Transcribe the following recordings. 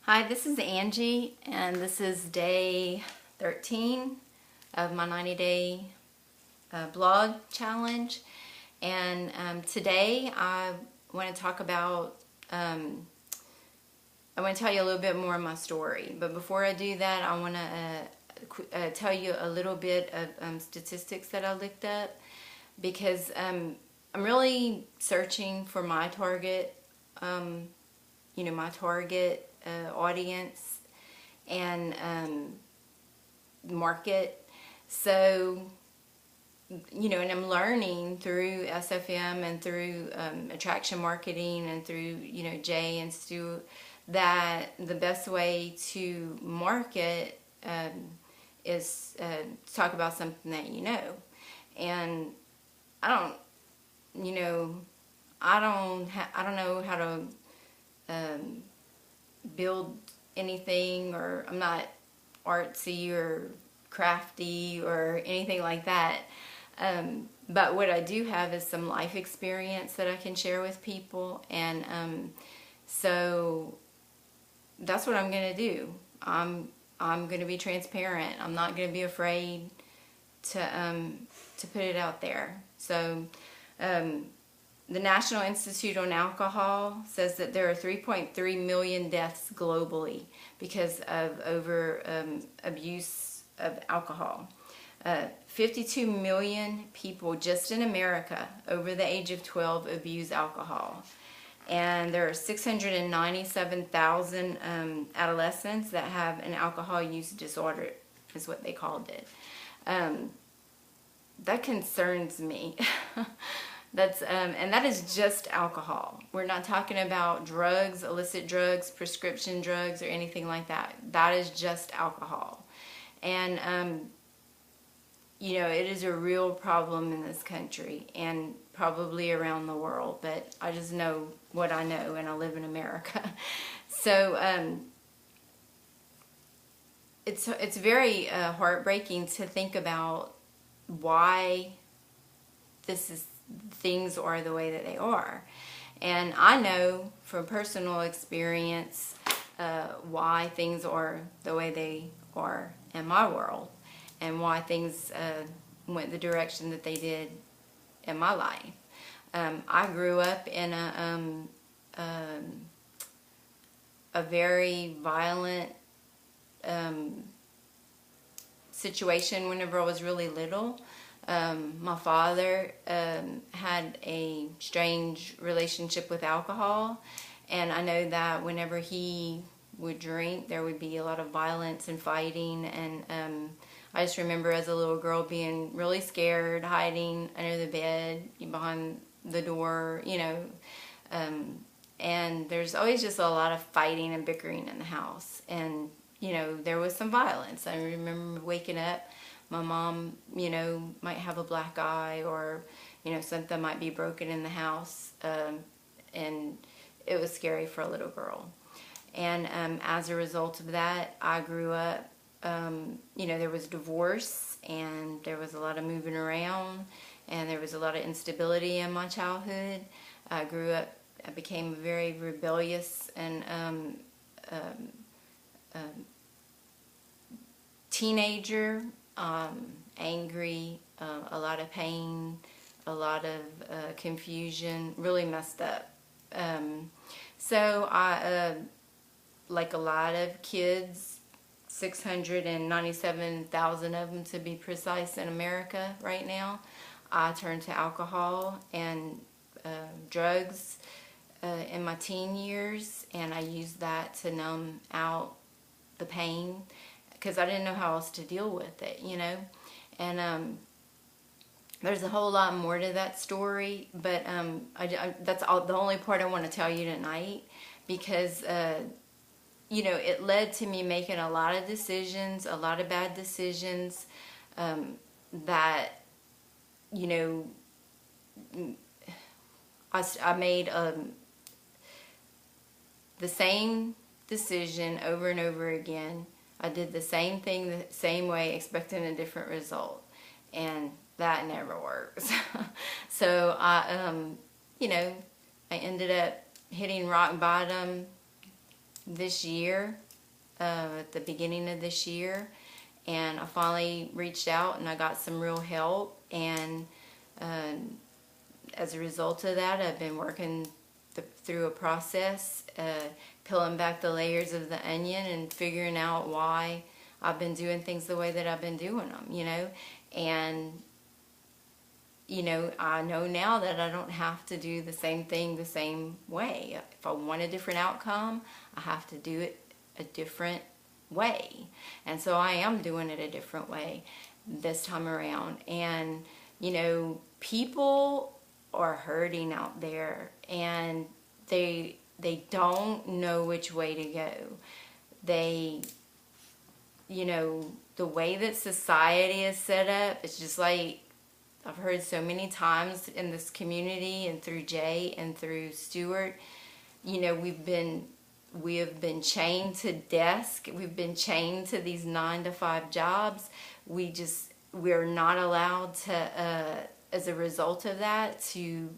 Hi, this is Angie, and this is day 13 of my 90-day blog challenge. And today I want to talk about, I want to tell you a little bit more of my story. But before I do that, I want to tell you a little bit of statistics that I looked up, because I'm really searching for my target, my target audience and market. So, and I'm learning through SFM and through attraction marketing and through, Jay and Stu, that the best way to market is to talk about something that you know. And I don't, I don't know how to build anything, or I'm not artsy or crafty or anything like that. But what I do have is some life experience that I can share with people, and so that's what I'm going to do. I'm going to be transparent. I'm not going to be afraid to put it out there. So the National Institute on Alcohol says that there are 3.3 million deaths globally because of abuse of alcohol. 52 million people just in America over the age of 12 abuse alcohol. And there are 697,000 adolescents that have an alcohol use disorder, is what they called it. That concerns me. And that is just alcohol. We're not talking about drugs, illicit drugs, prescription drugs, or anything like that. That is just alcohol. And, it is a real problem in this country and probably around the world. But I just know what I know, and I live in America. So it's very heartbreaking to think about why things are the way that they are. And I know from personal experience why things are the way they are in my world, and why things went the direction that they did in my life. I grew up in a very violent situation whenever I was really little. My father had a strange relationship with alcohol, and I know that whenever he would drink, there would be a lot of violence and fighting. And I just remember as a little girl being really scared, hiding under the bed, behind the door, and there's always just a lot of fighting and bickering in the house. And there was some violence. I remember waking up, my mom, might have a black eye, or, something might be broken in the house. And it was scary for a little girl. And as a result of that, I grew up, there was divorce, and there was a lot of moving around, and there was a lot of instability in my childhood. I grew up, I became a very rebellious and teenager. Angry, a lot of pain, a lot of confusion, really messed up. So I, like a lot of kids, 697,000 of them to be precise in America right now, I turned to alcohol and drugs in my teen years, and I used that to numb out the pain, because I didn't know how else to deal with it, And there's a whole lot more to that story, but that's the only part I want to tell you tonight, because it led to me making a lot of decisions, a lot of bad decisions, that I made the same decision over and over again. I did the same thing the same way, expecting a different result, and that never works. So I ended up hitting rock bottom, this year, at the beginning of this year, and I finally reached out and I got some real help, and as a result of that, I've been working through a process, peeling back the layers of the onion and figuring out why I've been doing things the way that I've been doing them, and I know now that I don't have to do the same thing the same way. If I want a different outcome, I have to do it a different way. And so I am doing it a different way this time around. And, people are hurting out there, and they don't know which way to go. The way that society is set up, it's just like I've heard so many times in this community and through Jay and through Stuart, we have been chained to desk. We've been chained to these 9-to-5 jobs. We're not allowed to, as a result of that, to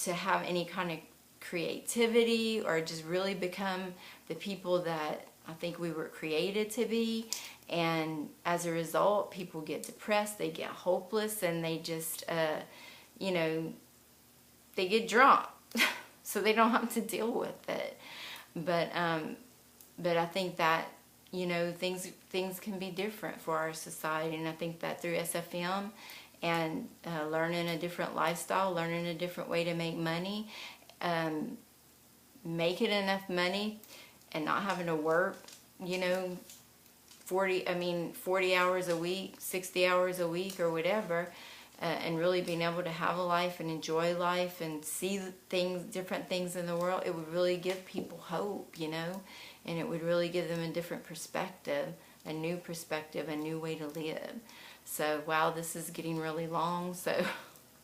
have any kind of creativity or just really become the people that I think we were created to be. And as a result, people get depressed, they get hopeless, and they just, they get drunk, so they don't have to deal with it. But I think that, things can be different for our society, and I think that through SFM and learning a different lifestyle, learning a different way to make money, making enough money and not having to work, 40 hours a week, 60 hours a week or whatever, and really being able to have a life and enjoy life and see different things in the world, it would really give people hope, and it would really give them a different perspective, a new perspective, a new way to live. So, wow, this is getting really long, so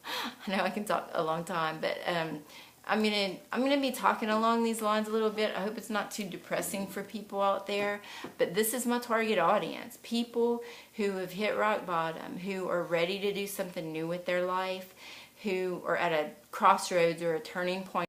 I know I can talk a long time, but I'm gonna be talking along these lines a little bit. I hope it's not too depressing for people out there, but this is my target audience: people who have hit rock bottom, who are ready to do something new with their life, who are at a crossroads or a turning point